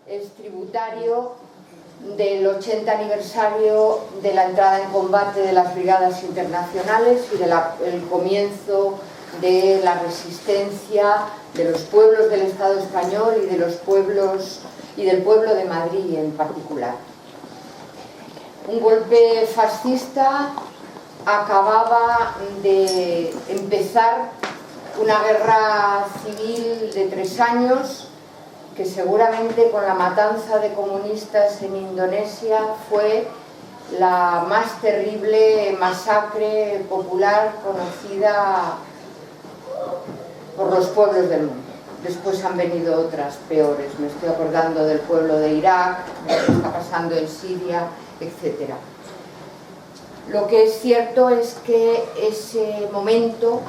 es tributario del 80 aniversario de la entrada en combate de las brigadas internacionales y del comienzo de la resistencia de los pueblos del Estado español y de los pueblos y del pueblo de Madrid en particular. Un golpe fascista acababa de empezar una guerra civil de 3 años que seguramente con la matanza de comunistas en Indonesia fue la más terrible masacre popular conocida por los pueblos del mundo. Después han venido otras peores, me estoy acordando del pueblo de Irak, de lo que está pasando en Siria, etc. Lo que es cierto es que ese momento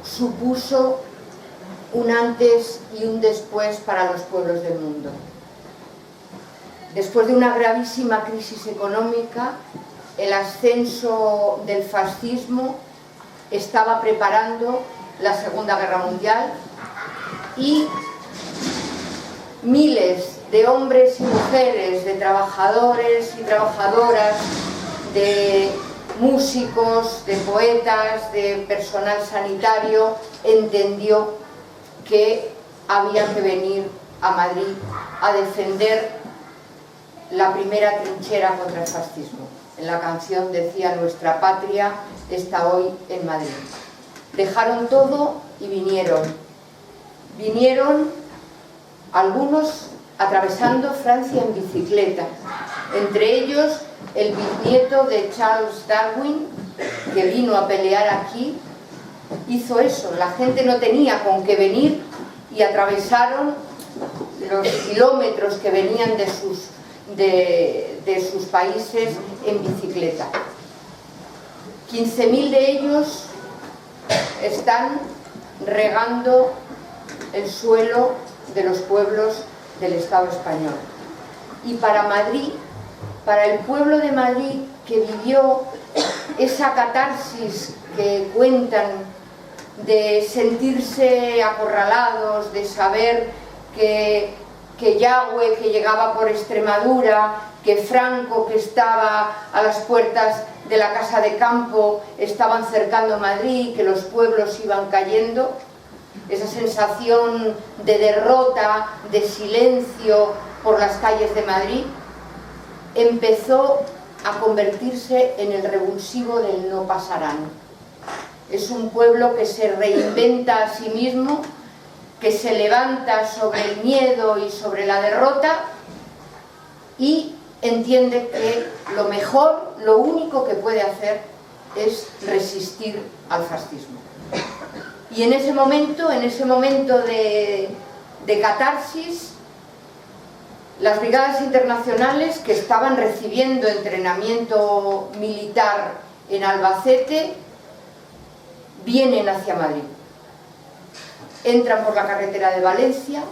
supuso un antes y un después para los pueblos del mundo. Después de una gravísima crisis económica, el ascenso del fascismo estaba preparando la Segunda Guerra Mundial y miles de hombres y mujeres, de trabajadores y trabajadoras, de músicos, de poetas, de personal sanitario, entendió que había que venir a Madrid a defender la primera trinchera contra el fascismo. En la canción decía: nuestra patria está hoy en Madrid. Dejaron todo y vinieron. Vinieron algunos atravesando Francia en bicicleta, entre ellos el bisnieto de Charles Darwin, que vino a pelear aquí. Hizo eso, la gente no tenía con qué venir y atravesaron los kilómetros que venían de sus países en bicicleta. 15.000 de ellos están regando el suelo de los pueblos del Estado español. Y para Madrid, para el pueblo de Madrid que vivió esa catarsis que cuentan, de sentirse acorralados, de saber que Yagüe, que llegaba por Extremadura, que Franco, que estaba a las puertas de la Casa de Campo, estaban cercando Madrid, que los pueblos iban cayendo, esa sensación de derrota, de silencio por las calles de Madrid, empezó a convertirse en el revulsivo del no pasarán. Es un pueblo que se reinventa a sí mismo, que se levanta sobre el miedo y sobre la derrota y entiende que lo mejor, lo único que puede hacer es resistir al fascismo. Y en ese momento de catarsis, las brigadas internacionales que estaban recibiendo entrenamiento militar en Albacete vienen hacia Madrid. Entran por la carretera de Valencia,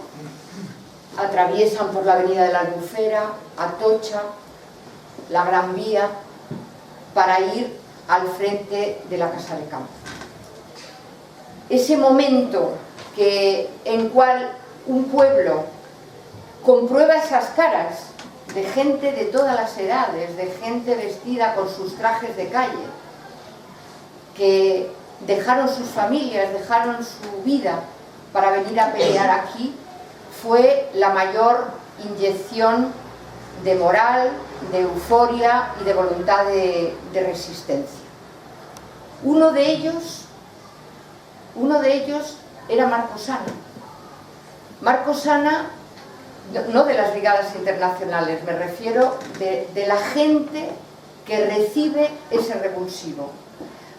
atraviesan por la avenida de la Albufera, Atocha, la Gran Vía, para ir al frente de la Casa de Campo. Ese momento en cual un pueblo comprueba esas caras de gente de todas las edades, de gente vestida con sus trajes de calle, que dejaron sus familias, dejaron su vida para venir a pelear aquí, fue la mayor inyección de moral, de euforia y de voluntad de resistencia. Uno de ellos era Marcos Sana. Marcos Sana, no de las brigadas internacionales, me refiero de la gente que recibe ese revulsivo.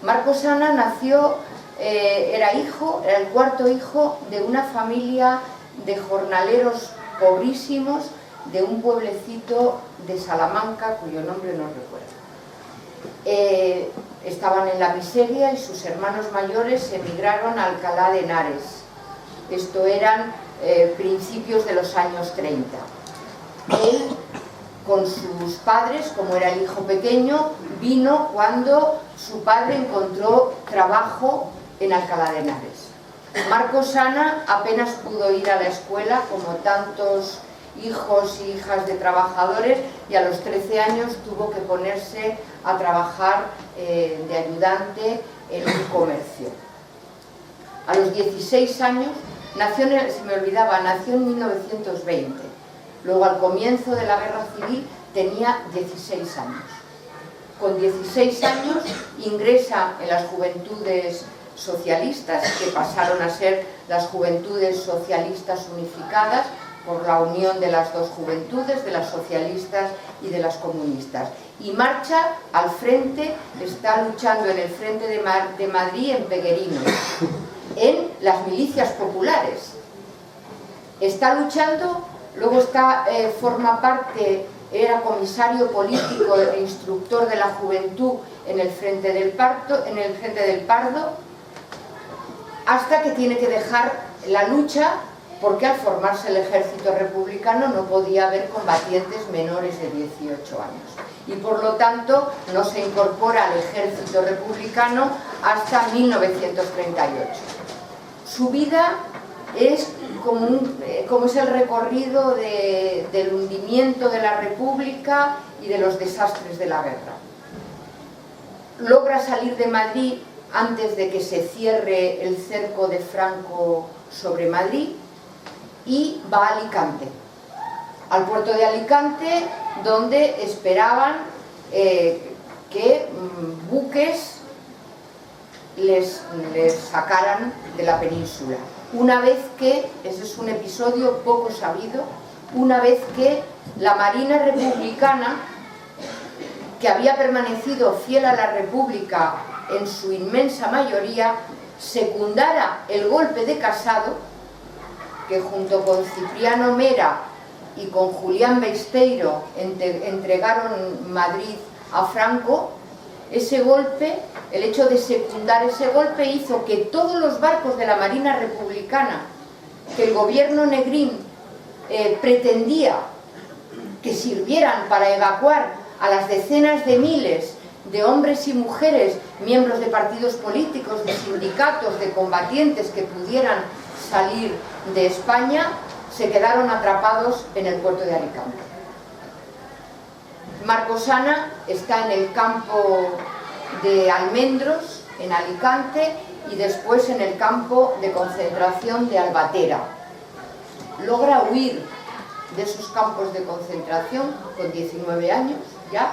Marcos Sana nació, era el 4º hijo de una familia de jornaleros pobrísimos de un pueblecito de Salamanca, cuyo nombre no recuerdo. Estaban en la miseria y sus hermanos mayores emigraron a Alcalá de Henares. Esto eran principios de los años 30. Él, con sus padres, como era el hijo pequeño, vino cuando su padre encontró trabajo en Alcalá de Henares. Marcos Sana apenas pudo ir a la escuela, como tantos hijos y hijas de trabajadores, y a los 13 años tuvo que ponerse a trabajar de ayudante en un comercio. A los 16 años, nació en 1920. Luego, al comienzo de la Guerra Civil, tenía 16 años. Con 16 años ingresa en las Juventudes Socialistas, que pasaron a ser las Juventudes Socialistas Unificadas, por la unión de las dos juventudes, de las socialistas y de las comunistas. Y marcha al frente, está luchando en el frente de Madrid, en Peguerinos, en las milicias populares. Está luchando, luego forma parte, era comisario político e instructor de la juventud en el frente del Pardo, hasta que tiene que dejar la lucha, porque al formarse el ejército republicano no podía haber combatientes menores de 18 años. Y por lo tanto no se incorpora al ejército republicano hasta 1938. Su vida es como es el recorrido del hundimiento de la República y de los desastres de la guerra. Logra salir de Madrid antes de que se cierre el cerco de Franco sobre Madrid y va a Alicante, al puerto de Alicante, donde esperaban que buques les sacaran de la península. Una vez que, ese es un episodio poco sabido, una vez que la Marina Republicana, que había permanecido fiel a la República en su inmensa mayoría, secundara el golpe de Casado, que junto con Cipriano Mera y con Julián Besteiro entregaron Madrid a Franco. Ese golpe, el hecho de secundar ese golpe, hizo que todos los barcos de la Marina Republicana que el gobierno Negrín pretendía que sirvieran para evacuar a las decenas de miles de hombres y mujeres, miembros de partidos políticos, de sindicatos, de combatientes que pudieran salir de España, se quedaron atrapados en el puerto de Alicante. Marcosana está en el campo de Almendros, en Alicante, y después en el campo de concentración de Albatera. Logra huir de esos campos de concentración con 19 años ya,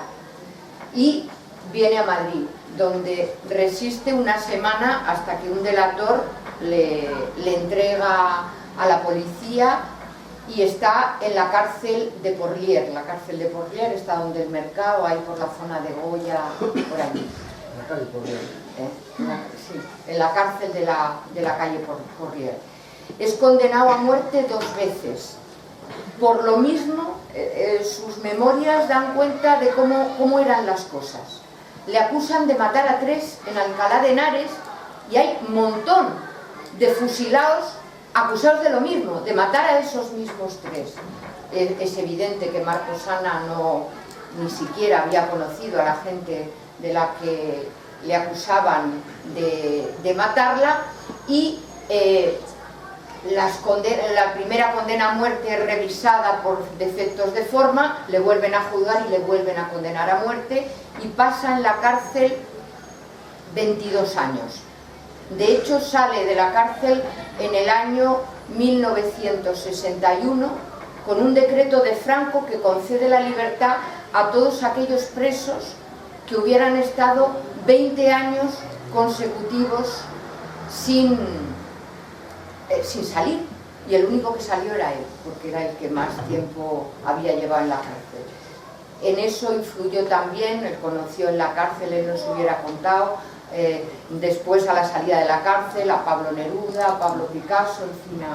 y viene a Madrid, donde resiste una semana hasta que un delator le entrega a la policía, y está en la cárcel de Porlier. La cárcel de Porlier está donde el mercado, ahí por la zona de Goya, por allí. La calle Porlier. Sí, en la cárcel de la calle Porlier. Es condenado a muerte 2 veces. Por lo mismo, sus memorias dan cuenta de cómo eran las cosas. Le acusan de matar a 3 en Alcalá de Henares, y hay un montón de fusilados acusados de lo mismo, de matar a esos mismos 3. Es evidente que Marcosana ni siquiera había conocido a la gente de la que le acusaban de matarla, y la primera condena a muerte revisada por defectos de forma, le vuelven a juzgar y le vuelven a condenar a muerte, y pasa en la cárcel 22 años. De hecho, sale de la cárcel en el año 1961 con un decreto de Franco que concede la libertad a todos aquellos presos que hubieran estado 20 años consecutivos sin salir, y el único que salió era él, porque era el que más tiempo había llevado en la cárcel. En eso influyó también, él conoció en la cárcel, él nos hubiera contado, después a la salida de la cárcel, a Pablo Neruda, a Pablo Picasso, en fin,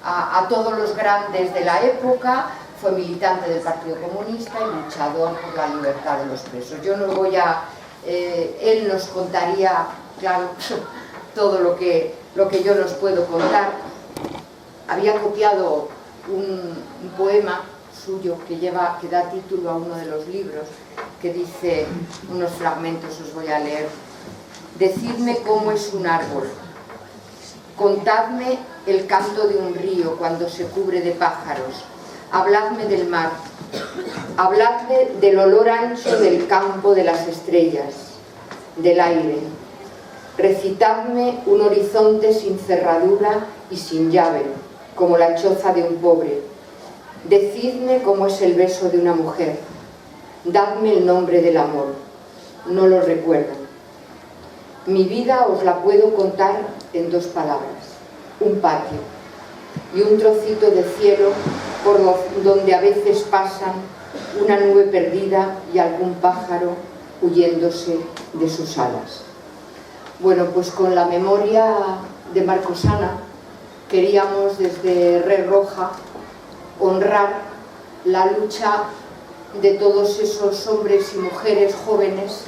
a todos los grandes de la época. Fue militante del Partido Comunista y luchador por la libertad de los presos. Yo no voy a... él nos contaría, claro, todo lo que yo nos puedo contar. Había copiado un poema suyo que da título a uno de los libros, que dice, unos fragmentos os voy a leer: decidme cómo es un árbol, contadme el canto de un río cuando se cubre de pájaros, habladme del mar, habladme del olor ancho del campo de las estrellas, del aire. Recitadme un horizonte sin cerradura y sin llave, como la choza de un pobre. Decidme cómo es el beso de una mujer. Dadme el nombre del amor. No lo recuerdo. Mi vida os la puedo contar en 2 palabras. Un patio y un trocito de cielo por donde a veces pasan una nube perdida y algún pájaro huyéndose de sus alas. Bueno, pues con la memoria de Marcosana queríamos desde Red Roja honrar la lucha de todos esos hombres y mujeres jóvenes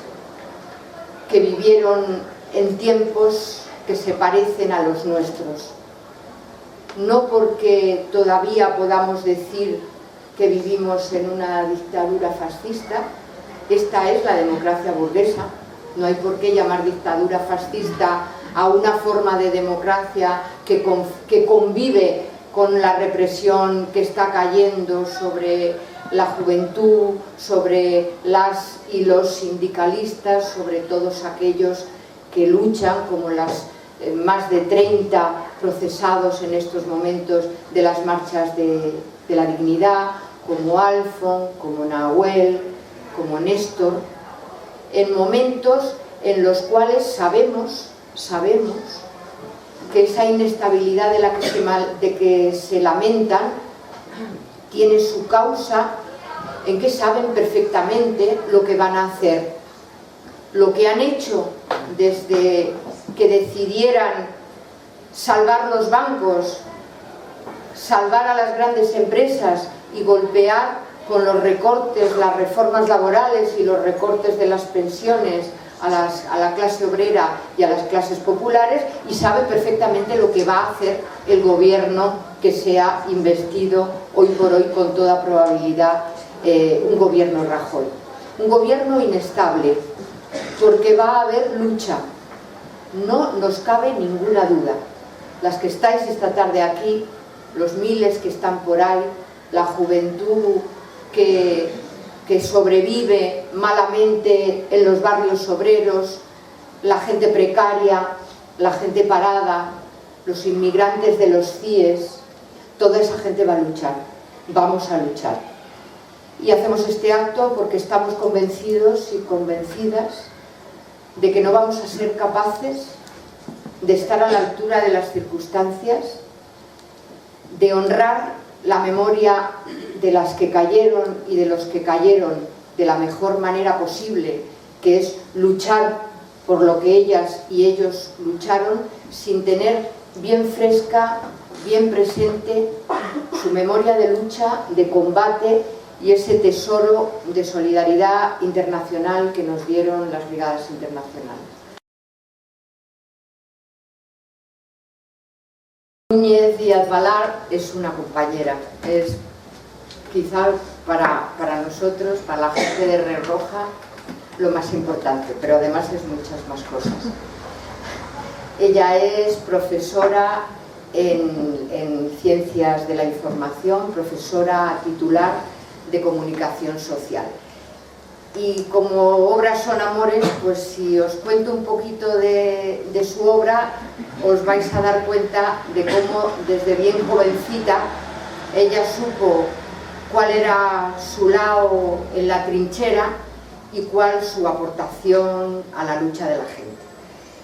que vivieron en tiempos que se parecen a los nuestros. No porque todavía podamos decir que vivimos en una dictadura fascista, esta es la democracia burguesa, no hay por qué llamar dictadura fascista a una forma de democracia que convive con la represión que está cayendo sobre la juventud, sobre las y los sindicalistas, sobre todos aquellos que luchan, como las más de 30 procesados en estos momentos de las marchas de la dignidad, como Alfon, como Nahuel, como Néstor, en momentos en los cuales sabemos que esa inestabilidad de que se lamentan tiene su causa en que saben perfectamente lo que van a hacer. Lo que han hecho desde que decidieran salvar los bancos, salvar a las grandes empresas y golpear con los recortes, las reformas laborales y los recortes de las pensiones a la clase obrera y a las clases populares, y sabe perfectamente lo que va a hacer el gobierno que sea investido hoy por hoy con toda probabilidad un gobierno Rajoy. Un gobierno inestable, porque va a haber lucha, no nos cabe ninguna duda. Las que estáis esta tarde aquí, los miles que están por ahí, la juventud que sobrevive malamente en los barrios obreros, la gente precaria, la gente parada, los inmigrantes de los CIES, toda esa gente va a luchar, vamos a luchar. Y hacemos este acto porque estamos convencidos y convencidas de que no vamos a ser capaces de estar a la altura de las circunstancias, de honrar la memoria de las que cayeron y de los que cayeron de la mejor manera posible, que es luchar por lo que ellas y ellos lucharon, sin tener bien fresca, bien presente su memoria de lucha, de combate y ese tesoro de solidaridad internacional que nos dieron las brigadas internacionales. Núñez Díaz Balar es una compañera, es quizá para nosotros, para la gente de Red Roja, lo más importante, pero además es muchas más cosas. Ella es profesora en Ciencias de la Información, profesora titular de Comunicación Social. Y como obras son amores, pues si os cuento un poquito de su obra, os vais a dar cuenta de cómo desde bien jovencita ella supo cuál era su lado en la trinchera y cuál su aportación a la lucha de la gente.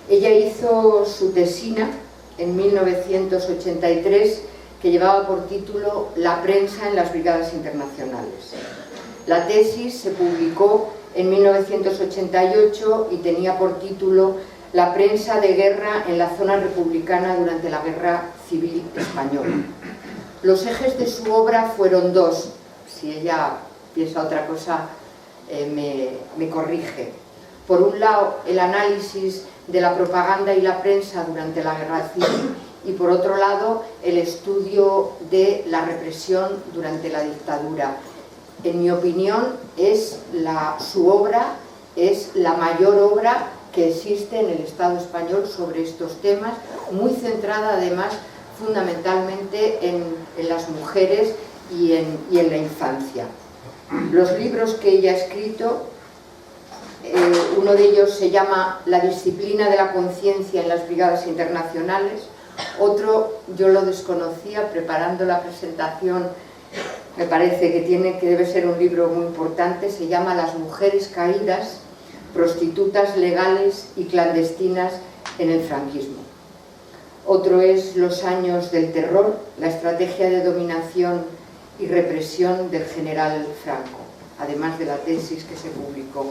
Ella hizo su tesina en 1983, que llevaba por título La prensa en las brigadas internacionales. La tesis se publicó en 1988 y tenía por título La prensa de guerra en la zona republicana durante la Guerra Civil Española. Los ejes de su obra fueron 2, si ella piensa otra cosa me corrige. Por un lado, el análisis de la propaganda y la prensa durante la Guerra Civil, y por otro lado, el estudio de la represión durante la dictadura. En mi opinión, su obra es la mayor obra que existe en el Estado español sobre estos temas, muy centrada además fundamentalmente en las mujeres y en la infancia. Los libros que ella ha escrito, uno de ellos se llama La disciplina de la conciencia en las brigadas internacionales, otro yo lo desconocía preparando la presentación, me parece que debe ser un libro muy importante, se llama Las mujeres caídas, prostitutas legales y clandestinas en el franquismo. Otro es Los años del terror, la estrategia de dominación y represión del general Franco, además de la tesis que se publicó.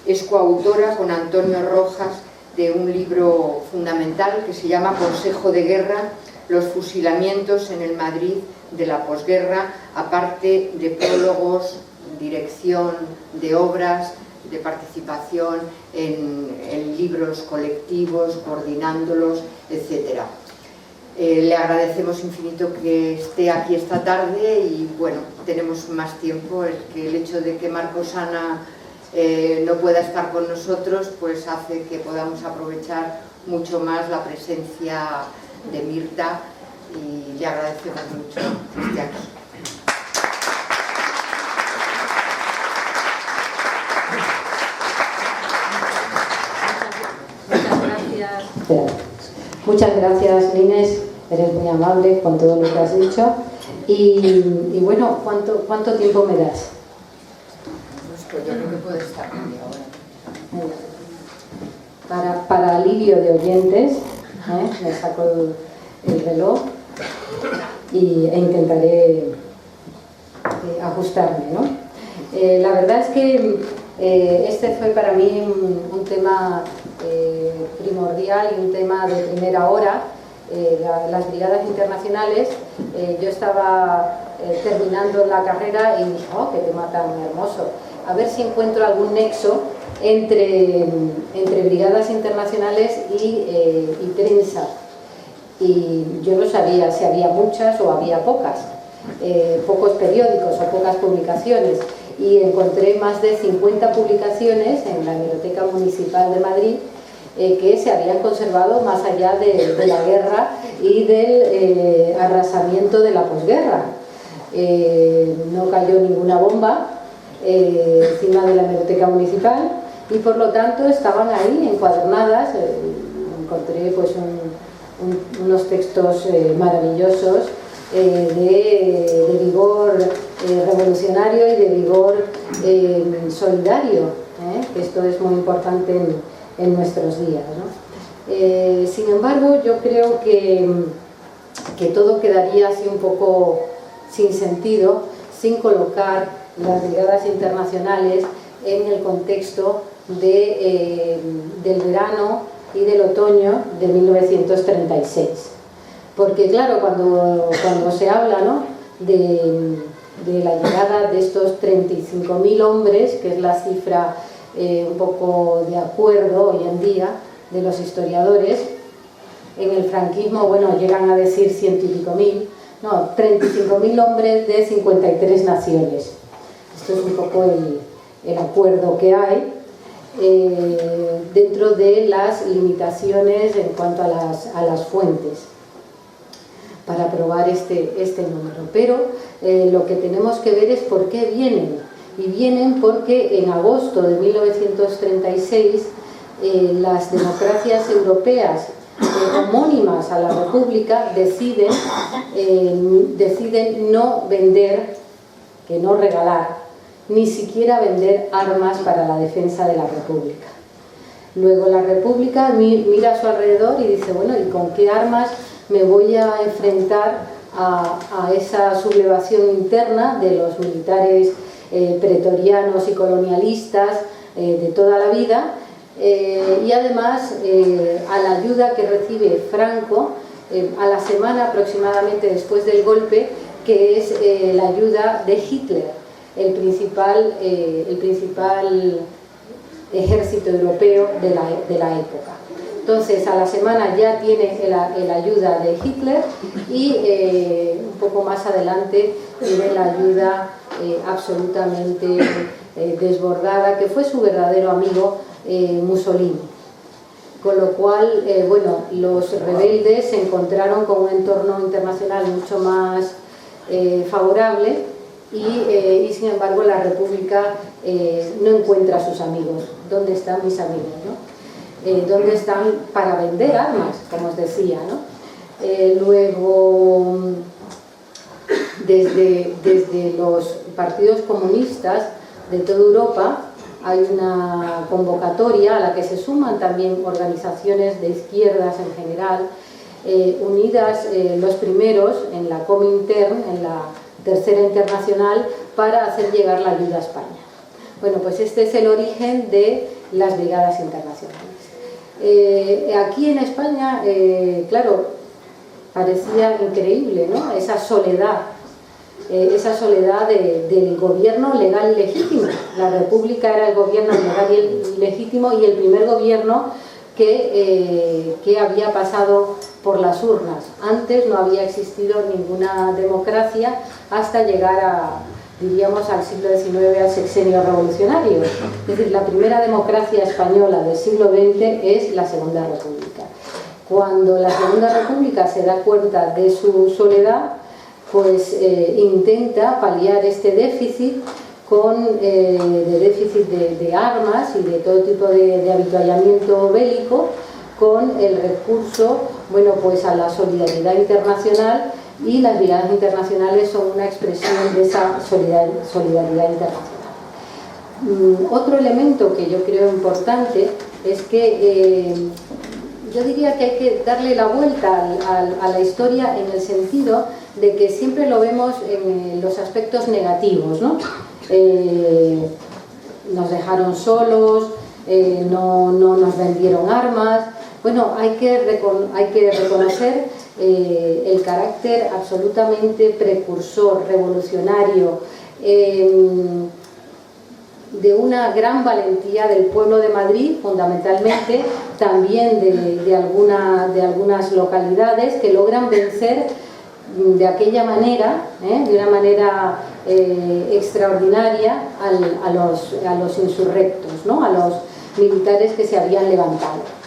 Es coautora con Antonio Rojas de un libro fundamental que se llama Consejo de Guerra, los fusilamientos en el Madrid de la posguerra, aparte de prólogos, dirección de obras, de participación en libros colectivos, coordinándolos, etc. Le agradecemos infinito que esté aquí esta tarde y bueno, tenemos más tiempo, el hecho de que Marcos Ana no pueda estar con nosotros pues hace que podamos aprovechar mucho más la presencia de Mirta y le agradecemos mucho que esté aquí. Muchas gracias, Inés, eres muy amable con todo lo que has dicho. Y bueno, ¿cuánto tiempo me das? Pues yo creo que puede estar media hora. Para alivio de oyentes, me saco el reloj e intentaré ajustarme, ¿no? La verdad es que este fue para mí un tema primordial y un tema de primera hora. Las brigadas internacionales, yo estaba terminando la carrera y dije, oh, qué tema tan hermoso, a ver si encuentro algún nexo entre brigadas internacionales y prensa. Y yo no sabía si había muchas o había pocas, pocos periódicos o pocas publicaciones, y encontré más de 50 publicaciones en la Biblioteca Municipal de Madrid que se habían conservado más allá de la guerra y del arrasamiento de la posguerra. No cayó ninguna bomba encima de la Biblioteca Municipal y por lo tanto estaban ahí encuadernadas. Encontré pues unos textos maravillosos de vigor revolucionario y de vigor solidario, que esto es muy importante en nuestros días, ¿no? Sin embargo, yo creo que todo quedaría así un poco sin sentido sin colocar las brigadas internacionales en el contexto del verano y del otoño de 1936. Porque claro, cuando se habla, ¿no?, de la llegada de estos 35.000 hombres, que es la cifra un poco de acuerdo hoy en día de los historiadores, en el franquismo, bueno, llegan a decir 100 y pico mil, no, 35.000 hombres de 53 naciones. Esto es un poco el acuerdo que hay dentro de las limitaciones en cuanto a las fuentes para probar este número. Pero lo que tenemos que ver es por qué vienen. Y vienen porque en agosto de 1936 las democracias europeas homónimas a la República deciden no vender, que no regalar, ni siquiera vender armas para la defensa de la República. Luego la República mira a su alrededor y dice, bueno, ¿y con qué armas me voy a enfrentar a esa sublevación interna de los militares pretorianos y colonialistas de toda la vida? Y además a la ayuda que recibe Franco a la semana aproximadamente después del golpe, que es la ayuda de Hitler, el principal ejército europeo de la época. Entonces a la semana ya tiene la ayuda de Hitler y un poco más adelante tiene la ayuda absolutamente desbordada, que fue su verdadero amigo, Mussolini. Con lo cual, bueno, los rebeldes se encontraron con un entorno internacional mucho más favorable y sin embargo la República no encuentra a sus amigos. ¿Dónde están mis amigos, no? ¿Dónde están para vender armas, como os decía, no? Luego, desde los partidos comunistas de toda Europa hay una convocatoria a la que se suman también organizaciones de izquierdas en general, unidas los primeros en la Comintern, en la Tercera Internacional, para hacer llegar la ayuda a España. Bueno, pues este es el origen de las brigadas internacionales. Aquí en España, claro, parecía increíble, ¿no? Esa soledad del gobierno legal y legítimo. La República era el gobierno legal y legítimo y el primer gobierno que había pasado por las urnas. Antes no había existido ninguna democracia hasta llegar diríamos, al siglo XIX, al sexenio revolucionario. Es decir, la primera democracia española del siglo XX es la Segunda República. Cuando la Segunda República se da cuenta de su soledad, pues intenta paliar este déficit de armas y de todo tipo de avituallamiento bélico con el recurso, bueno, pues a la solidaridad internacional, y las brigadas internacionales son una expresión de esa solidaridad internacional. Otro elemento que yo creo importante es que yo diría que hay que darle la vuelta a la historia en el sentido de que siempre lo vemos en los aspectos negativos, ¿no? Nos dejaron solos, no nos vendieron armas. Bueno, hay que reconocer el carácter absolutamente precursor, revolucionario, de una gran valentía del pueblo de Madrid, fundamentalmente, también de algunas localidades que logran vencer de aquella manera, de una manera extraordinaria a los insurrectos, ¿no? A los militares que se habían levantado.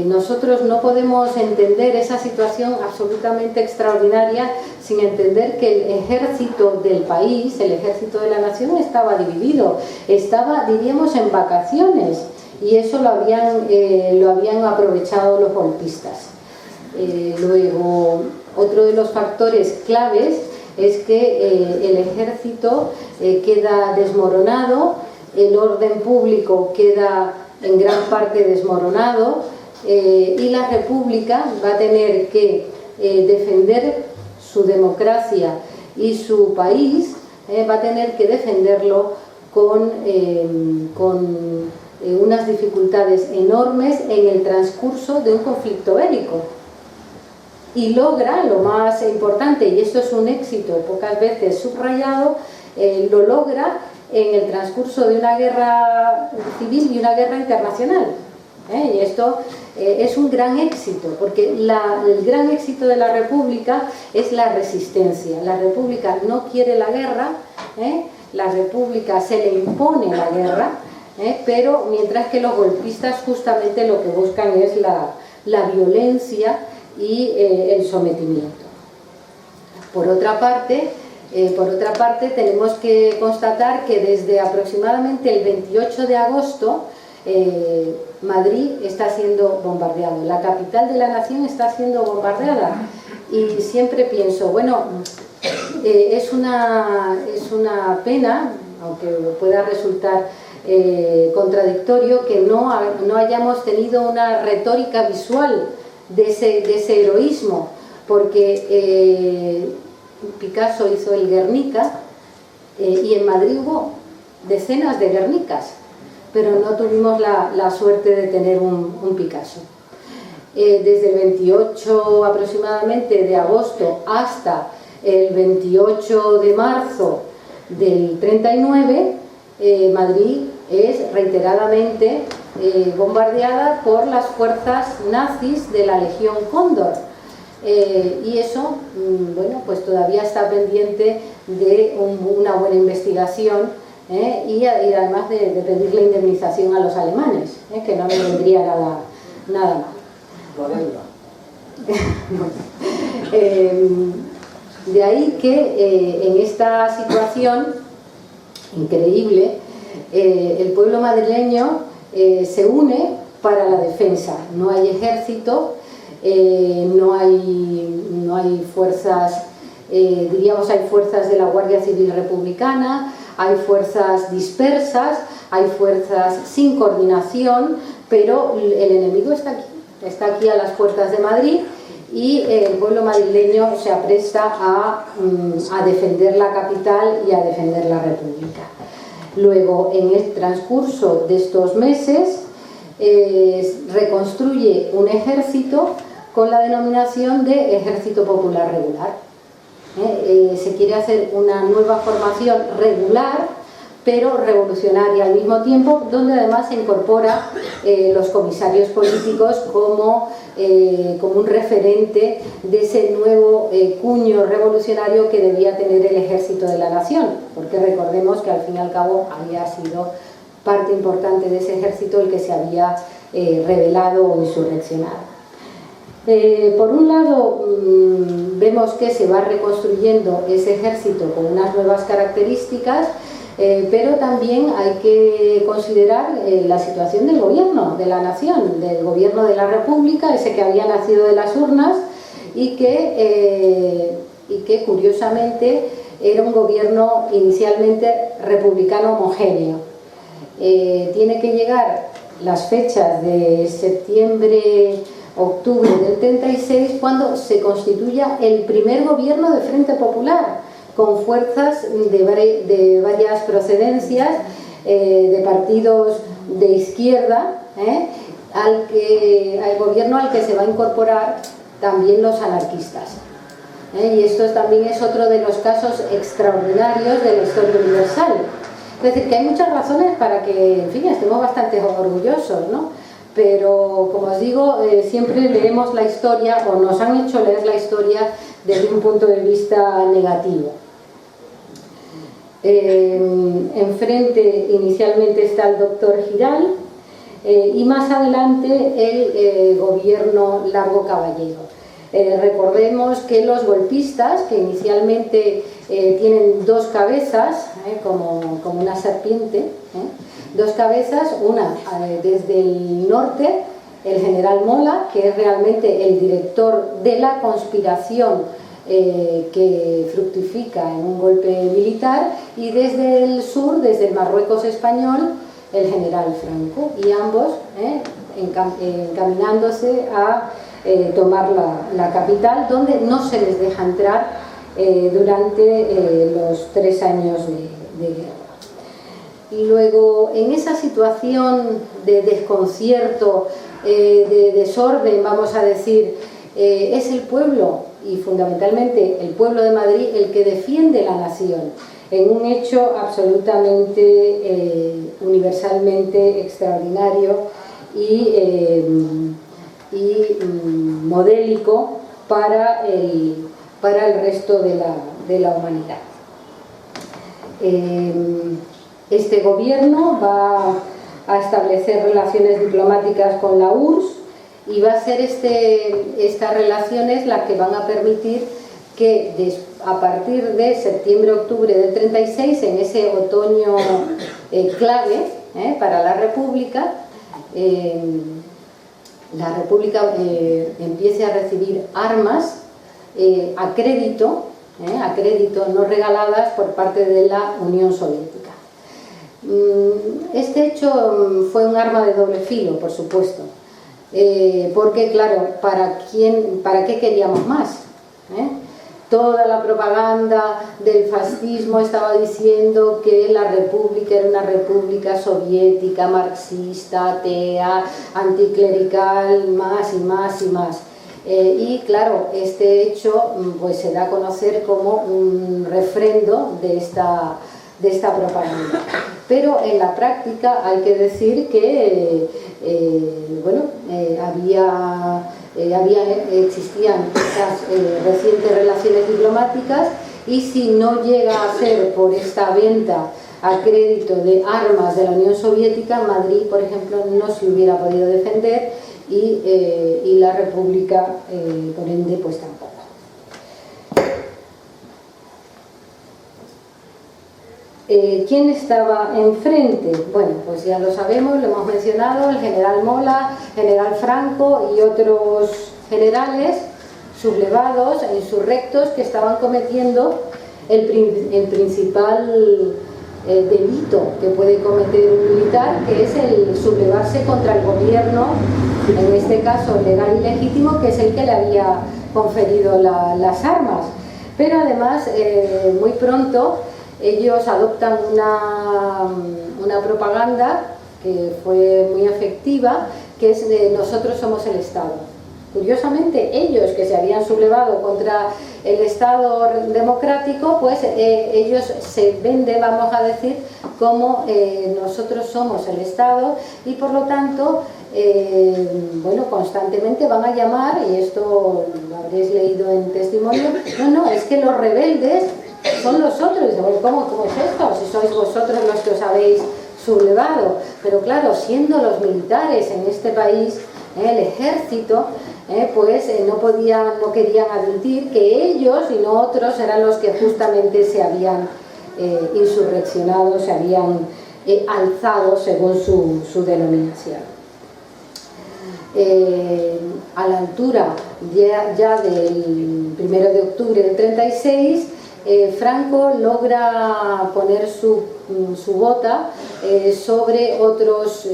Nosotros no podemos entender esa situación absolutamente extraordinaria sin entender que el ejército del país, el ejército de la nación, estaba dividido, estaba, diríamos, en vacaciones, y eso lo habían aprovechado los golpistas. Luego, otro de los factores claves es que el ejército queda desmoronado, el orden público queda en gran parte desmoronado, y la República va a tener que defender su democracia y su país, va a tener que defenderlo con unas dificultades enormes en el transcurso de un conflicto bélico. Y logra lo más importante, y esto es un éxito pocas veces subrayado, lo logra en el transcurso de una guerra civil y una guerra internacional. Y esto es un gran éxito, porque el gran éxito de la República es la resistencia. La República no quiere la guerra, la República se le impone la guerra, pero mientras que los golpistas justamente lo que buscan es la violencia y el sometimiento. Por otra parte, tenemos que constatar que desde aproximadamente el 28 de agosto Madrid está siendo bombardeado, la capital de la nación está siendo bombardeada, y siempre pienso, bueno, es una pena, aunque pueda resultar contradictorio, que no hayamos tenido una retórica visual de ese heroísmo, porque Picasso hizo el Guernica, y en Madrid hubo decenas de Guernicas, pero no tuvimos la suerte de tener un Picasso. Desde el 28 aproximadamente de agosto hasta el 28 de marzo del 39, Madrid es reiteradamente bombardeada por las fuerzas nazis de la Legión Cóndor. Y eso, bueno, pues todavía está pendiente de una buena investigación, y además de pedirle indemnización a los alemanes, que no les vendría nada mal. De ahí que en esta situación increíble el pueblo madrileño se une para la defensa. No hay ejército, no hay fuerzas, diríamos, hay fuerzas de la Guardia Civil Republicana, hay fuerzas dispersas, hay fuerzas sin coordinación, pero el enemigo está aquí a las puertas de Madrid, y el pueblo madrileño se apresta a defender la capital y a defender la República. Luego, en el transcurso de estos meses, reconstruye un ejército con la denominación de Ejército Popular Regular. Se quiere hacer una nueva formación regular, pero revolucionaria al mismo tiempo, donde además se incorpora los comisarios políticos como un referente de ese nuevo cuño revolucionario que debía tener el ejército de la nación, porque recordemos que al fin y al cabo había sido parte importante de ese ejército el que se había rebelado o insurreccionado. Por un lado, vemos que se va reconstruyendo ese ejército con unas nuevas características, pero también hay que considerar la situación del gobierno de la nación, del gobierno de la República, ese que había nacido de las urnas y que curiosamente era un gobierno inicialmente republicano homogéneo. Tiene que llegar las fechas de septiembre-octubre del 36 cuando se constituya el primer gobierno de Frente Popular, con fuerzas de varias procedencias, de partidos de izquierda, al gobierno al que se va a incorporar también los anarquistas. Y esto también es otro de los casos extraordinarios de la historia universal. Es decir, que hay muchas razones para que, en fin, estemos bastante orgullosos, ¿no? Pero, como os digo, siempre leemos la historia, o nos han hecho leer la historia desde un punto de vista negativo. Enfrente inicialmente está el doctor Giral, y más adelante el gobierno Largo Caballero. Recordemos que los golpistas, que inicialmente tienen dos cabezas, como una serpiente, dos cabezas, una desde el norte, el general Mola, que es realmente el director de la conspiración que fructifica en un golpe militar, y desde el sur, desde el Marruecos español, el general Franco, y ambos encaminándose a tomar la capital, donde no se les deja entrar durante los 3 años de guerra. Y luego, en esa situación de desconcierto, de desorden, vamos a decir, es el pueblo, y fundamentalmente el pueblo de Madrid, el que defiende la nación en un hecho absolutamente universalmente extraordinario y modélico para el resto de la humanidad. Este gobierno va a establecer relaciones diplomáticas con la URSS, y va a ser estas relaciones las que van a permitir que a partir de septiembre-octubre del 36, en ese otoño clave para la República empiece a recibir armas a crédito, no regaladas, por parte de la Unión Soviética. Este hecho fue un arma de doble filo, por supuesto. Porque claro, ¿para qué queríamos más? Toda la propaganda del fascismo estaba diciendo que la república era una república soviética, marxista, atea, anticlerical, más y más y más. Y claro, este hecho pues se da a conocer como un refrendo de esta propaganda. Pero en la práctica hay que decir que existían esas recientes relaciones diplomáticas, y si no llega a ser por esta venta a crédito de armas de la Unión Soviética, Madrid, por ejemplo, no se hubiera podido defender, y la República, por ende, pues tampoco. ¿Quién estaba enfrente? Bueno, pues ya lo sabemos, lo hemos mencionado, el general Mola, general Franco y otros generales sublevados e insurrectos que estaban cometiendo el principal delito que puede cometer un militar, que es el sublevarse contra el gobierno, en este caso legal y legítimo, que es el que le había conferido las armas. Pero además, muy pronto, ellos adoptan una propaganda que fue muy efectiva, que es de nosotros somos el Estado. Curiosamente, ellos que se habían sublevado contra el Estado democrático, pues ellos se venden, vamos a decir, como nosotros somos el Estado, y por lo tanto, bueno, constantemente van a llamar, y esto lo habréis leído en testimonio, no, es que los rebeldes son los otros. Y bueno, ¿cómo es esto? Si sois vosotros los que os habéis sublevado. Pero claro, siendo los militares en este país, el ejército, pues no querían admitir que ellos y no otros eran los que justamente se habían insurreccionado, se habían alzado según su denominación. A la altura ya del 1 de octubre del 36, Franco logra poner su bota sobre otros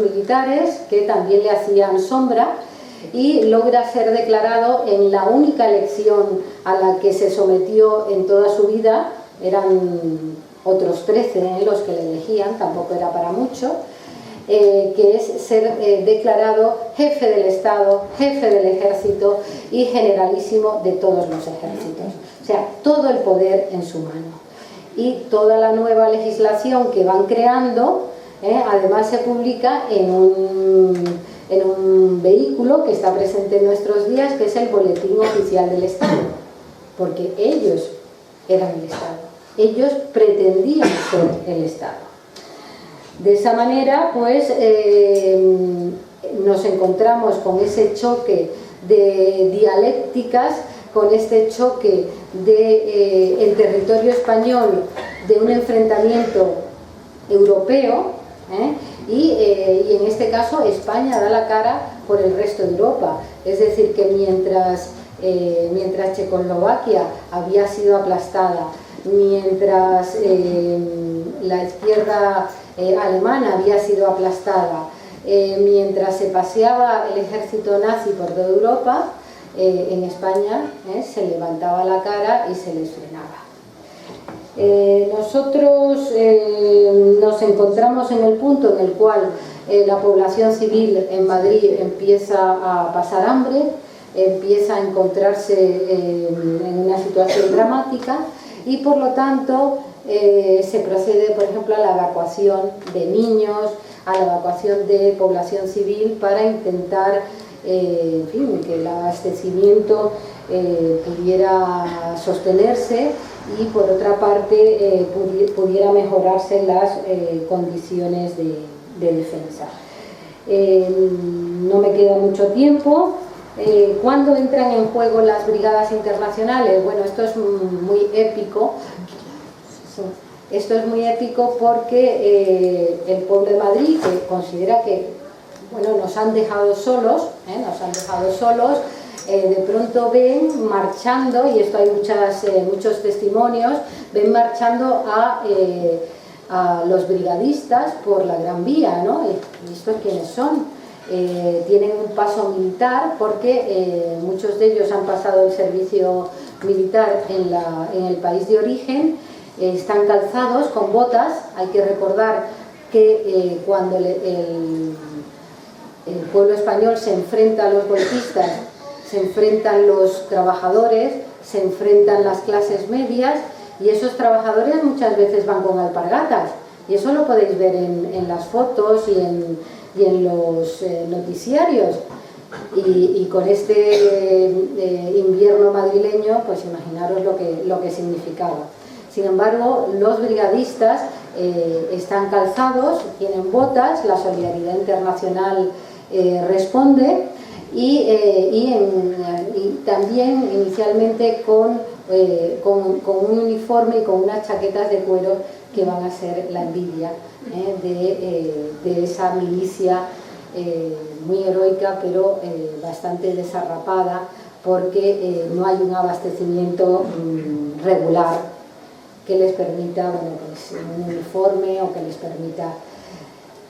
militares que también le hacían sombra, y logra ser declarado en la única elección a la que se sometió en toda su vida. Eran otros 13 los que le elegían, tampoco era para mucho, que es ser declarado jefe del Estado, jefe del ejército y generalísimo de todos los ejércitos. O sea, todo el poder en su mano. Y toda la nueva legislación que van creando, además se publica en un vehículo que está presente en nuestros días, que es el Boletín Oficial del Estado, porque ellos eran el Estado, ellos pretendían ser el Estado. De esa manera, pues, nos encontramos con ese choque de dialécticas, con este choque del territorio español, de un enfrentamiento europeo, y en este caso España da la cara por el resto de Europa. Es decir, que mientras Checoslovaquia había sido aplastada, mientras la izquierda alemana había sido aplastada, mientras se paseaba el ejército nazi por toda Europa, en España se levantaba la cara y se les frenaba. Nosotros nos encontramos en el punto en el cual la población civil en Madrid empieza a pasar hambre, empieza a encontrarse en una situación dramática, y por lo tanto se procede, por ejemplo, a la evacuación de niños, a la evacuación de población civil para intentar, en fin, que el abastecimiento pudiera sostenerse y por otra parte pudiera mejorarse las condiciones de defensa. No me queda mucho tiempo. ¿Cuándo entran en juego las brigadas internacionales? Bueno, esto es muy épico. Esto es muy épico porque el pueblo de Madrid, que considera que, bueno, nos han dejado solos, de pronto ven marchando, y esto hay muchos testimonios, ven marchando a los brigadistas por la Gran Vía, ¿no? ¿Y estos quiénes son? Tienen un paso militar porque muchos de ellos han pasado el servicio militar en el país de origen, están calzados con botas. Hay que recordar que cuando el pueblo español se enfrenta a los golpistas, se enfrentan los trabajadores, se enfrentan las clases medias, y esos trabajadores muchas veces van con alpargatas, y eso lo podéis ver en las fotos y en los noticiarios. Y con este invierno madrileño, pues imaginaros lo que significaba. Sin embargo, los brigadistas están calzados, tienen botas, la solidaridad internacional responde, y también inicialmente con con un uniforme y con unas chaquetas de cuero que van a ser la envidia de esa milicia muy heroica, pero bastante desarrapada, porque no hay un abastecimiento regular que les permita, bueno, pues, un uniforme o que les permita...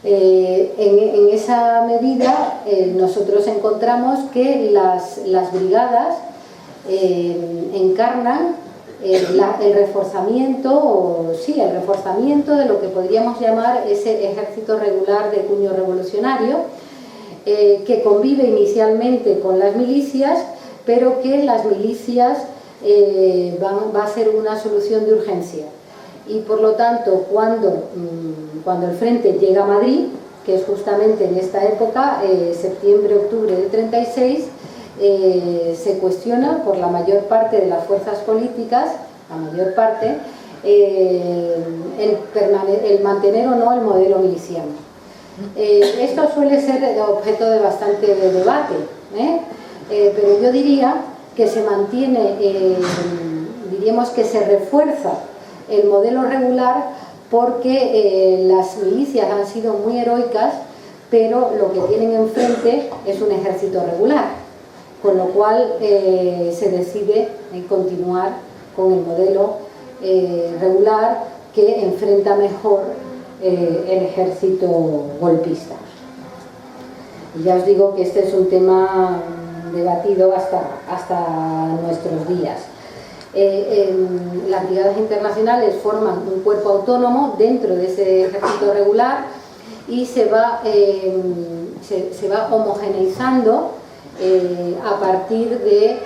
en esa medida nosotros encontramos que las brigadas encarnan el reforzamiento, el reforzamiento de lo que podríamos llamar ese ejército regular de cuño revolucionario, que convive inicialmente con las milicias, pero que las milicias va a ser una solución de urgencia. Y por lo tanto, cuando el frente llega a Madrid, que es justamente en esta época, septiembre-octubre del 36, se cuestiona por la mayor parte de las fuerzas políticas, la mayor parte, el mantener o no el modelo miliciano. Esto suele ser objeto de bastante debate, pero yo diría que se mantiene, diríamos que se refuerza el modelo regular, porque las milicias han sido muy heroicas, pero lo que tienen enfrente es un ejército regular, con lo cual se decide continuar con el modelo regular, que enfrenta mejor el ejército golpista. Y ya os digo que este es un tema debatido hasta nuestros días. Las brigadas internacionales forman un cuerpo autónomo dentro de ese ejército regular y se va homogeneizando a partir de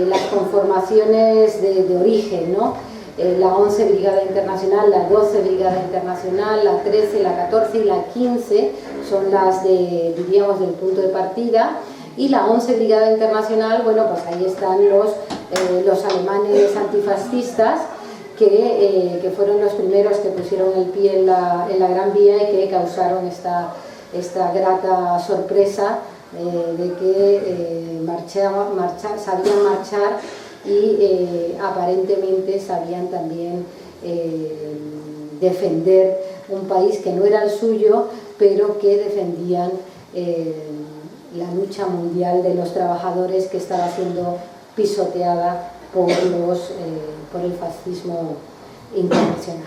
las conformaciones de origen, ¿no? La 11 Brigada Internacional, la 12 Brigada Internacional, la 13, la 14 y la 15 son las diríamos, del punto de partida, y la 11 Brigada Internacional, bueno, pues ahí están los alemanes antifascistas que fueron los primeros que pusieron el pie en la Gran Vía y que causaron esta grata sorpresa de que sabían marchar y aparentemente sabían también defender un país que no era el suyo, pero que defendían la lucha mundial de los trabajadores, que estaba siendo pisoteada por el fascismo internacional.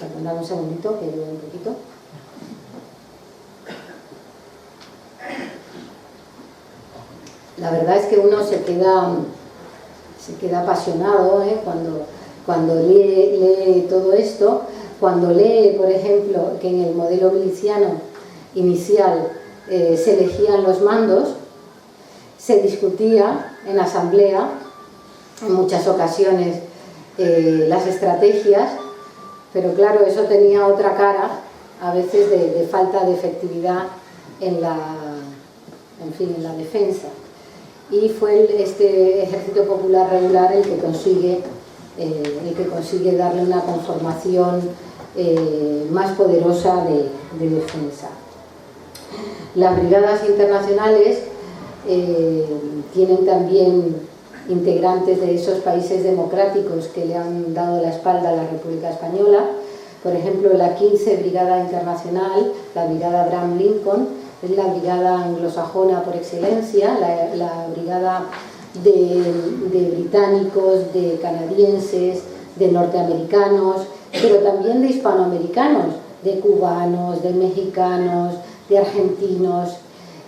Perdonad un segundito, que llueve un poquito. La verdad es que uno se queda apasionado cuando lee todo esto, cuando lee, por ejemplo, que en el modelo miliciano inicial se elegían los mandos, se discutía en asamblea en muchas ocasiones las estrategias, pero claro, eso tenía otra cara, a veces de falta de efectividad en la defensa. Y fue este Ejército Popular Regular el que consigue darle una conformación más poderosa de defensa. Las brigadas internacionales tienen también integrantes de esos países democráticos que le han dado la espalda a la República Española. Por ejemplo, la 15 Brigada Internacional, la Brigada Abraham Lincoln, es la brigada anglosajona por excelencia, la brigada de británicos, de canadienses, de norteamericanos, pero también de hispanoamericanos, de cubanos, de mexicanos, de argentinos,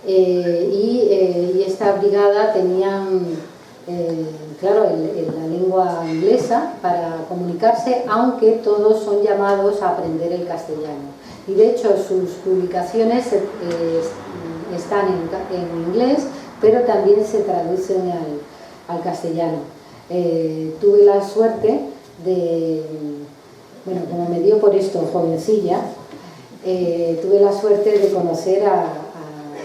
y esta brigada tenían, claro, la lengua inglesa para comunicarse, aunque todos son llamados a aprender el castellano. Y de hecho sus publicaciones están en inglés, pero también se traducen al castellano. Tuve la suerte de, bueno, como me dio por esto jovencilla, tuve la suerte de conocer a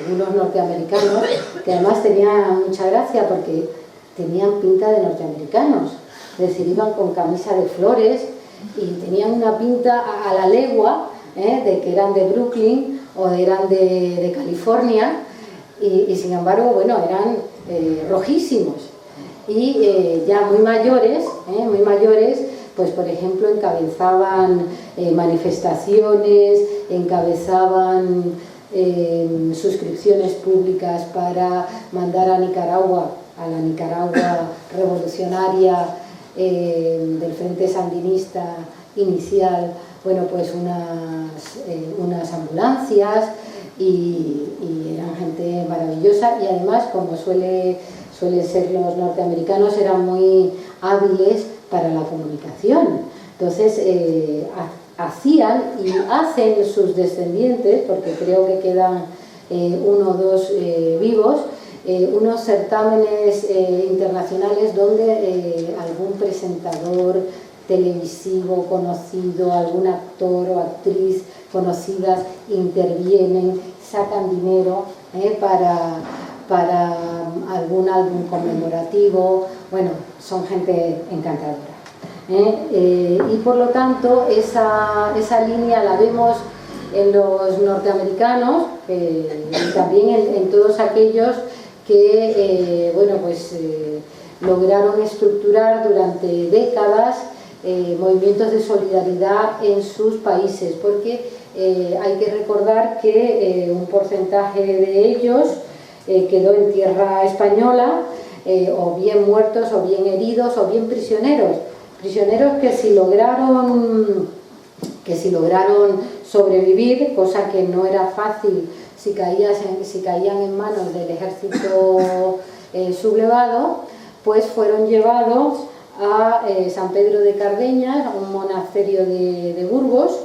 algunos norteamericanos que además tenían mucha gracia porque tenían pinta de norteamericanos, es decir, iban con camisa de flores y tenían una pinta a la legua, de que eran de Brooklyn o eran de California, y sin embargo, bueno, eran rojísimos. y ya muy mayores, pues por ejemplo encabezaban manifestaciones, encabezaban suscripciones públicas para mandar a Nicaragua, a la Nicaragua revolucionaria del Frente Sandinista inicial, bueno, pues unas ambulancias y eran gente maravillosa, y además, como suelen ser los norteamericanos, eran muy hábiles para la comunicación. Entonces hacían y hacen sus descendientes, porque creo que quedan uno o dos vivos, unos certámenes internacionales donde algún presentador televisivo conocido, algún actor o actriz conocidas intervienen, sacan dinero para algún álbum conmemorativo. Bueno, son gente encantadora. Y por lo tanto esa línea la vemos en los norteamericanos y también en todos aquellos que lograron estructurar durante décadas movimientos de solidaridad en sus países, porque hay que recordar que un porcentaje de ellos quedó en tierra española, o bien muertos, o bien heridos, o bien prisioneros que si lograron sobrevivir, cosa que no era fácil si caían en manos del ejército sublevado, pues fueron llevados a San Pedro de Cardeñas, un monasterio de Burgos,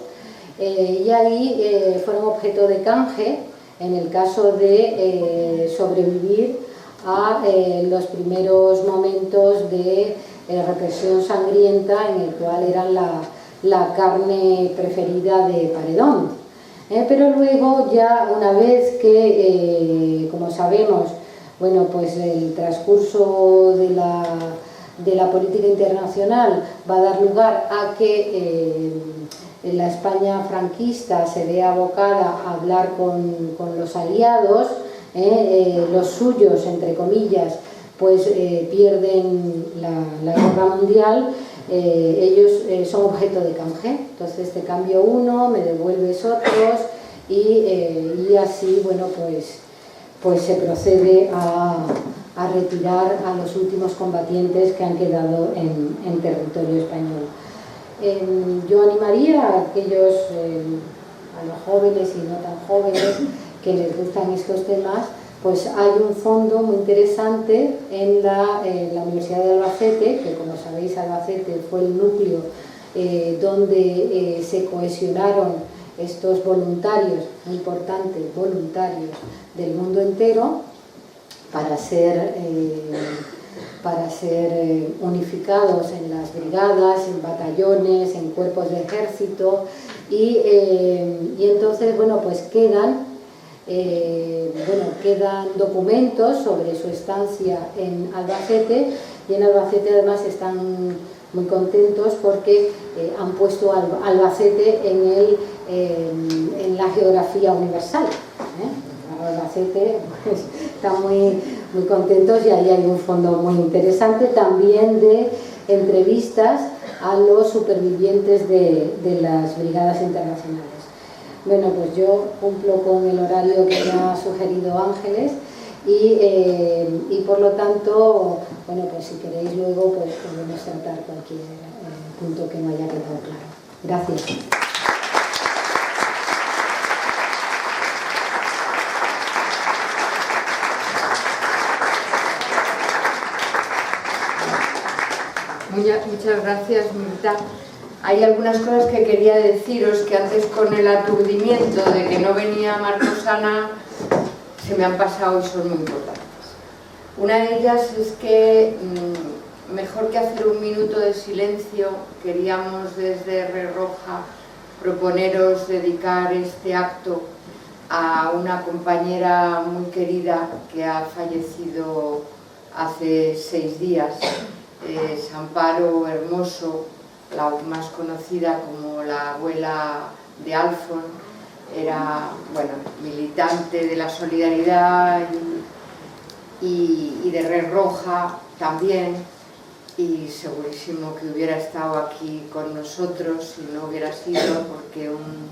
y ahí fueron objeto de canje en el caso de sobrevivir a los primeros momentos de represión sangrienta, en el cual eran la carne preferida de Paredón. Pero luego, ya una vez que, como sabemos, bueno, pues el transcurso de la política internacional va a dar lugar a que la España franquista se vea abocada a hablar con los aliados, los suyos, entre comillas, pues pierden la guerra mundial, ellos son objeto de canje. Entonces te cambio uno, me devuelves otros, y así, bueno, pues se procede a retirar a los últimos combatientes que han quedado en territorio español. Yo animaría a aquellos, a los jóvenes y no tan jóvenes, que les gustan estos temas, pues hay un fondo muy interesante en la Universidad de Albacete, que, como sabéis, Albacete fue el núcleo donde se cohesionaron estos voluntarios, muy importantes, voluntarios del mundo entero, para ser unificados en las brigadas, en batallones, en cuerpos de ejército, y entonces, bueno, pues quedan documentos sobre su estancia en Albacete, y en Albacete además están muy contentos porque han puesto Albacete en la geografía universal. Albacete, pues, están muy contentos, y ahí hay un fondo muy interesante también de entrevistas a los supervivientes de las brigadas internacionales. Bueno, pues yo cumplo con el horario que me ha sugerido Ángeles, y por lo tanto, bueno, pues si queréis luego, pues podemos tratar cualquier punto que no haya quedado claro. Gracias. Muchas gracias, Mirta. Hay algunas cosas que quería deciros que antes, con el aturdimiento de que no venía Marcos Ana, se me han pasado y son muy importantes. Una de ellas es que, mejor que hacer un minuto de silencio, queríamos desde Red Roja proponeros dedicar este acto a una compañera muy querida que ha fallecido hace 6 días, Amparo Hermoso, la más conocida como la abuela de Alfon. Era, bueno, militante de la Solidaridad y de Red Roja, también, y segurísimo que hubiera estado aquí con nosotros si no hubiera sido porque un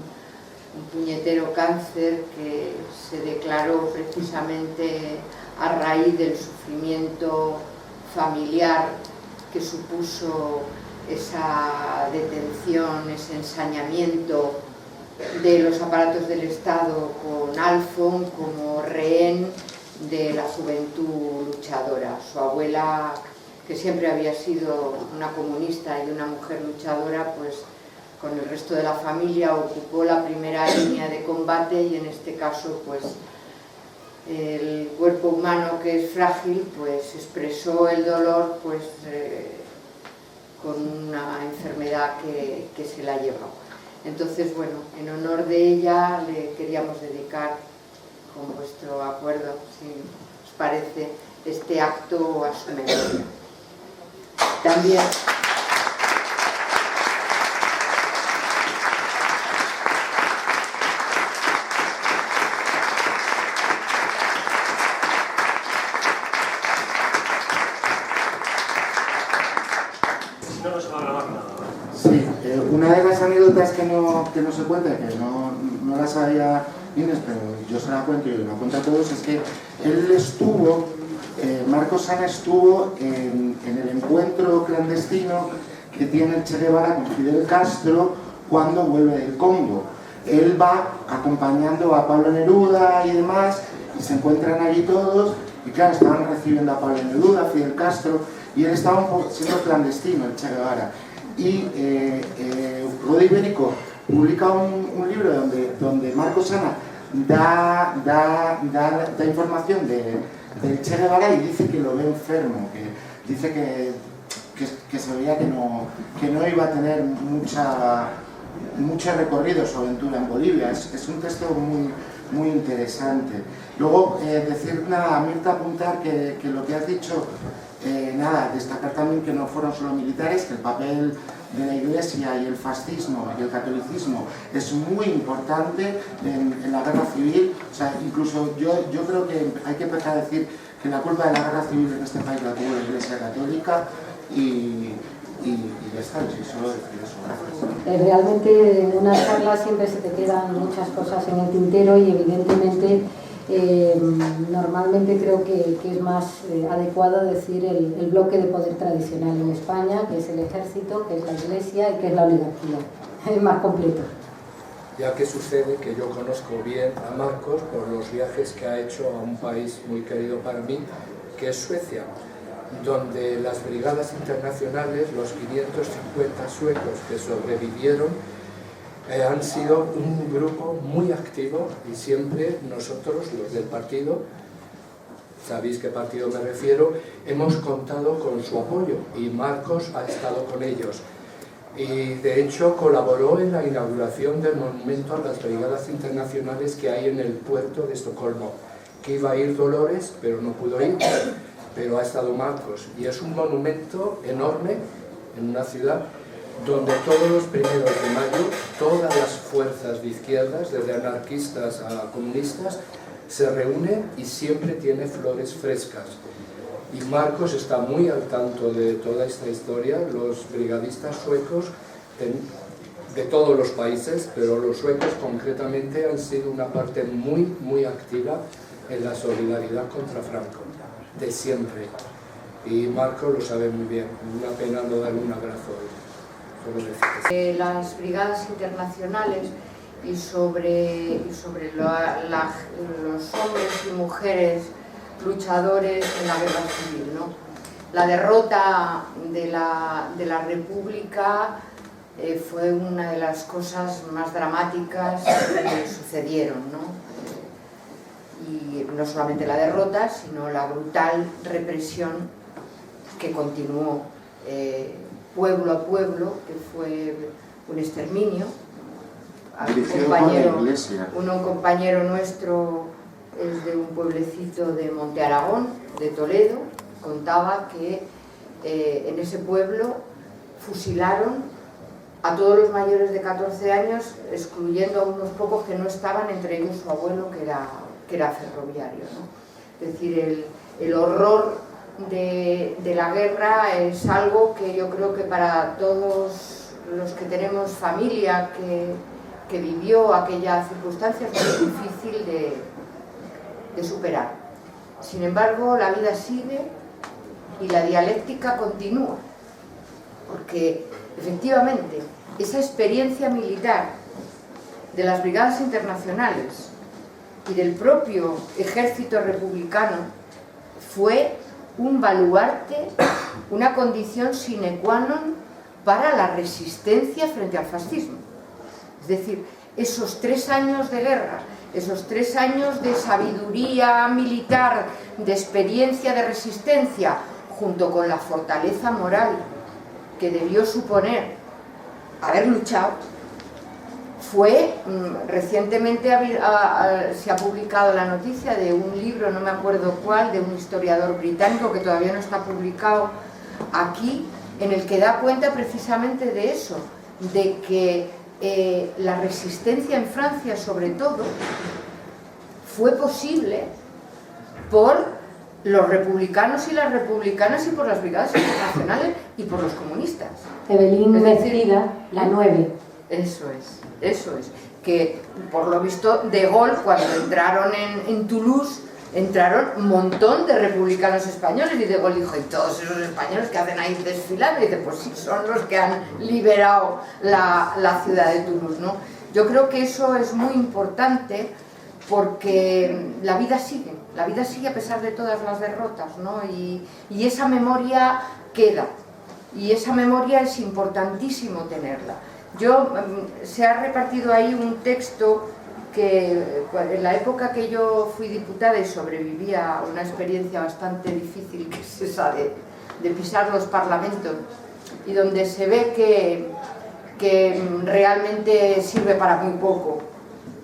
puñetero cáncer que se declaró precisamente a raíz del sufrimiento familiar que supuso esa detención, ese ensañamiento de los aparatos del Estado con Alfon como rehén de la juventud luchadora. Su abuela, que siempre había sido una comunista y una mujer luchadora, pues con el resto de la familia ocupó la primera línea de combate, y en este caso pues el cuerpo humano, que es frágil, pues expresó el dolor pues con una enfermedad que se la llevó. Entonces, bueno, en honor de ella le queríamos dedicar, con vuestro acuerdo, si os parece, este acto a su memoria. También sí, una de las anécdotas que no se cuenta, que no las sabía Inés, pero yo se la cuento y la cuento a todos, es que él estuvo, Marcos Sana estuvo en el encuentro clandestino que tiene el Che Guevara con Fidel Castro cuando vuelve del Congo. Él va acompañando a Pablo Neruda y demás, y se encuentran allí todos, y claro, estaban recibiendo a Pablo Neruda, a Fidel Castro, y él estaba siendo clandestino, el Che Guevara. Y Rodi Ibérico publica un libro donde Marcos Sana da información del Che Guevara, y dice que lo ve enfermo, que dice que se veía que no iba a tener mucho recorrido su aventura en Bolivia. Es un texto muy interesante. Luego, decir nada, a Mirta, apuntar que lo que has dicho, destacar también que no fueron solo militares, que el papel de la Iglesia y el fascismo y el catolicismo es muy importante en la guerra civil. O sea, incluso yo creo que hay que empezar a decir que la culpa de la guerra civil en este país la tuvo la Iglesia católica, y ya está, sí, solo decir eso. Gracias. Realmente en una charla siempre se te quedan muchas cosas en el tintero, y evidentemente normalmente creo que es más adecuado decir el bloque de poder tradicional en España, que es el ejército, que es la Iglesia y que es la oligarquía. Es más completo. Ya que sucede que yo conozco bien a Marcos por los viajes que ha hecho a un país muy querido para mí, que es Suecia, donde las brigadas internacionales, los 550 suecos que sobrevivieron, han sido un grupo muy activo, y siempre nosotros, los del partido, sabéis qué partido me refiero, hemos contado con su apoyo, y Marcos ha estado con ellos. Y de hecho colaboró en la inauguración del monumento a las brigadas internacionales que hay en el puerto de Estocolmo, que iba a ir Dolores, pero no pudo ir, pero ha estado Marcos. Y es un monumento enorme en una ciudad donde todos los 1 de mayo, todas las fuerzas de izquierdas, desde anarquistas a comunistas, se reúnen, y siempre tiene flores frescas. Y Marcos está muy al tanto de toda esta historia. Los brigadistas suecos, de todos los países, pero los suecos concretamente, han sido una parte muy activa en la solidaridad contra Franco, de siempre. Y Marcos lo sabe muy bien. Una pena no darle un abrazo hoy. Las brigadas internacionales y sobre los hombres y mujeres luchadores en la guerra civil, ¿no? La derrota de la República fue una de las cosas más dramáticas que sucedieron, ¿no? Y no solamente la derrota, sino la brutal represión que continuó pueblo a pueblo, que fue un exterminio. Un compañero nuestro es de un pueblecito de Monte Aragón, de Toledo, contaba que en ese pueblo fusilaron a todos los mayores de 14 años, excluyendo a unos pocos que no estaban, entre ellos su abuelo, que era ferroviario, ¿no? Es decir, el horror de la guerra es algo que yo creo que para todos los que tenemos familia que vivió aquella circunstancia es muy difícil de superar. Sin embargo, la vida sigue y la dialéctica continúa, porque efectivamente esa experiencia militar de las brigadas internacionales y del propio ejército republicano fue un baluarte, una condición sine qua non para la resistencia frente al fascismo. Es decir, esos 3 años de guerra, esos 3 años de sabiduría militar, de experiencia de resistencia, junto con la fortaleza moral que debió suponer haber luchado, fue, recientemente se ha publicado la noticia de un libro, no me acuerdo cuál, de un historiador británico que todavía no está publicado aquí, en el que da cuenta precisamente de eso, de que la resistencia en Francia, sobre todo, fue posible por los republicanos y las republicanas y por las brigadas internacionales y por los comunistas. Evelyn Mezquida, la 9. Eso es. Que por lo visto De Gaulle, cuando entraron en Toulouse, entraron un montón de republicanos españoles y De Gaulle dijo, ¿y todos esos españoles que hacen ahí desfilando? Y dice, pues sí, son los que han liberado la ciudad de Toulouse, ¿no? Yo creo que eso es muy importante porque la vida sigue a pesar de todas las derrotas, ¿no? Y esa memoria queda, y esa memoria es importantísimo tenerla. Se ha repartido ahí un texto que en la época que yo fui diputada y sobreviví a una experiencia bastante difícil, que es esa de pisar los parlamentos, y donde se ve que realmente sirve para muy poco,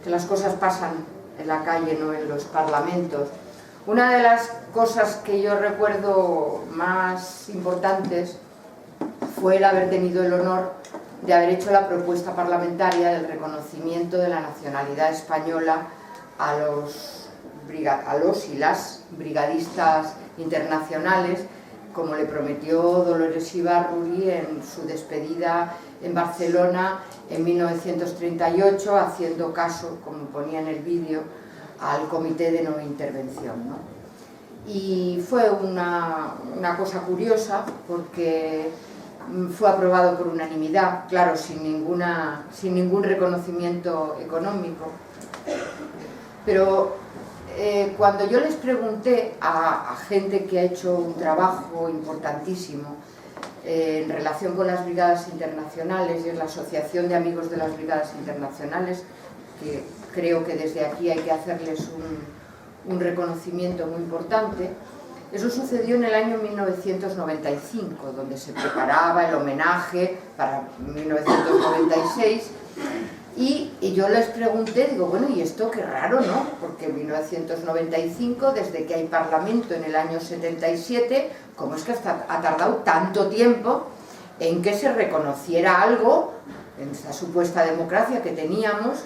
que las cosas pasan en la calle, no en los parlamentos. Una de las cosas que yo recuerdo más importantes fue el haber tenido el honor de haber hecho la propuesta parlamentaria del reconocimiento de la nacionalidad española a los y las brigadistas internacionales, como le prometió Dolores Ibárruri en su despedida en Barcelona en 1938, haciendo caso, como ponía en el vídeo, al Comité de No Intervención, ¿no? Y fue una cosa curiosa porque fue aprobado por unanimidad, claro, sin ningún reconocimiento económico. Pero cuando yo les pregunté a gente que ha hecho un trabajo importantísimo en relación con las brigadas internacionales y en la Asociación de Amigos de las Brigadas Internacionales, que creo que desde aquí hay que hacerles un reconocimiento muy importante, eso sucedió en el año 1995, donde se preparaba el homenaje para 1996, y yo les pregunté, digo, bueno, y esto qué raro, ¿no? Porque en 1995, desde que hay parlamento en el año 77, ¿cómo es que ha tardado tanto tiempo en que se reconociera algo, en esta supuesta democracia que teníamos,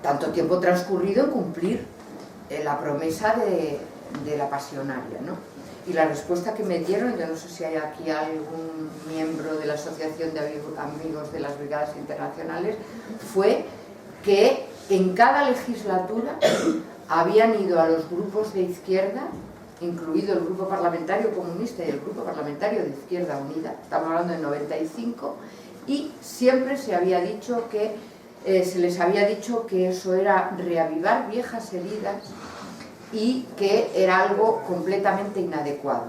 tanto tiempo transcurrido en cumplir la promesa de la pasionaria, ¿no? Y la respuesta que me dieron, yo no sé si hay aquí algún miembro de la Asociación de Amigos de las Brigadas Internacionales, fue que en cada legislatura habían ido a los grupos de izquierda, incluido el Grupo Parlamentario Comunista y el Grupo Parlamentario de Izquierda Unida, estamos hablando de 95, y siempre se había dicho que se les había dicho que eso era reavivar viejas heridas y que era algo completamente inadecuado.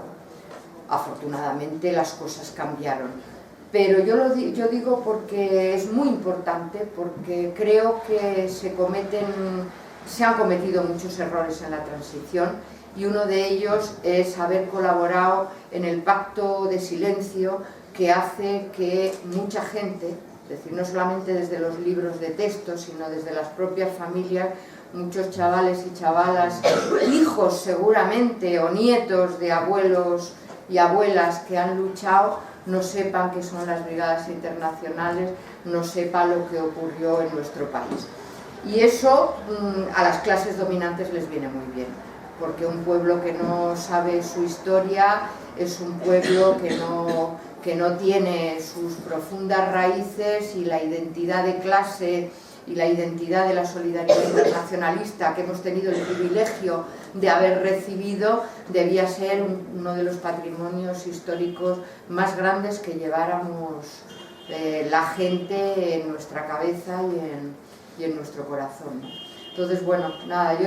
Afortunadamente las cosas cambiaron, pero yo digo porque es muy importante, porque creo que se han cometido muchos errores en la transición, y uno de ellos es haber colaborado en el pacto de silencio que hace que mucha gente, es decir, no solamente desde los libros de texto, sino desde las propias familias, muchos chavales y chavalas, hijos seguramente o nietos de abuelos y abuelas que han luchado, no sepan qué son las brigadas internacionales, no sepan lo que ocurrió en nuestro país. Y eso a las clases dominantes les viene muy bien, porque un pueblo que no sabe su historia es un pueblo que no tiene sus profundas raíces, y la identidad de clase y la identidad de la solidaridad internacionalista que hemos tenido el privilegio de haber recibido debía ser uno de los patrimonios históricos más grandes que lleváramos la gente en nuestra cabeza y en nuestro corazón. Entonces, bueno, nada,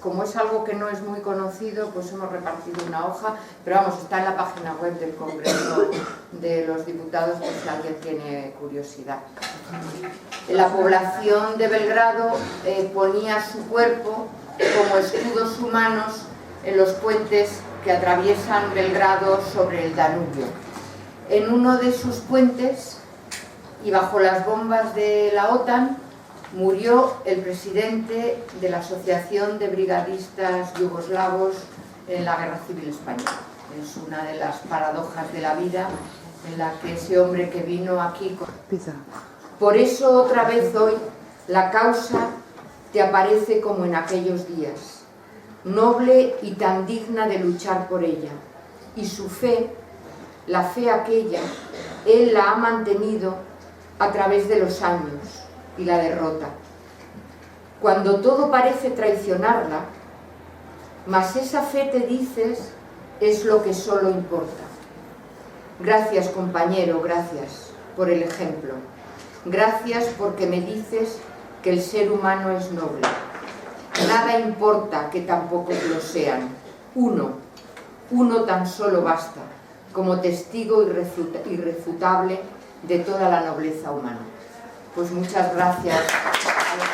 como es algo que no es muy conocido, pues hemos repartido una hoja, pero vamos, está en la página web del Congreso de los Diputados, por si alguien tiene curiosidad. La población de Belgrado ponía su cuerpo como escudos humanos en los puentes que atraviesan Belgrado sobre el Danubio. En uno de sus puentes, y bajo las bombas de la OTAN, murió el presidente de la Asociación de Brigadistas Yugoslavos en la Guerra Civil Española. Es una de las paradojas de la vida en la que ese hombre que vino aquí... Por eso otra vez hoy la causa te aparece como en aquellos días, noble y tan digna de luchar por ella. Y su fe, la fe aquella, él la ha mantenido a través de los años y la derrota. Cuando todo parece traicionarla, mas esa fe, te dices, es lo que solo importa. Gracias, compañero, gracias por el ejemplo. Gracias porque me dices que el ser humano es noble. Nada importa que tampoco lo sean. Uno tan solo basta, como testigo irrefutable de toda la nobleza humana. Pues muchas gracias a los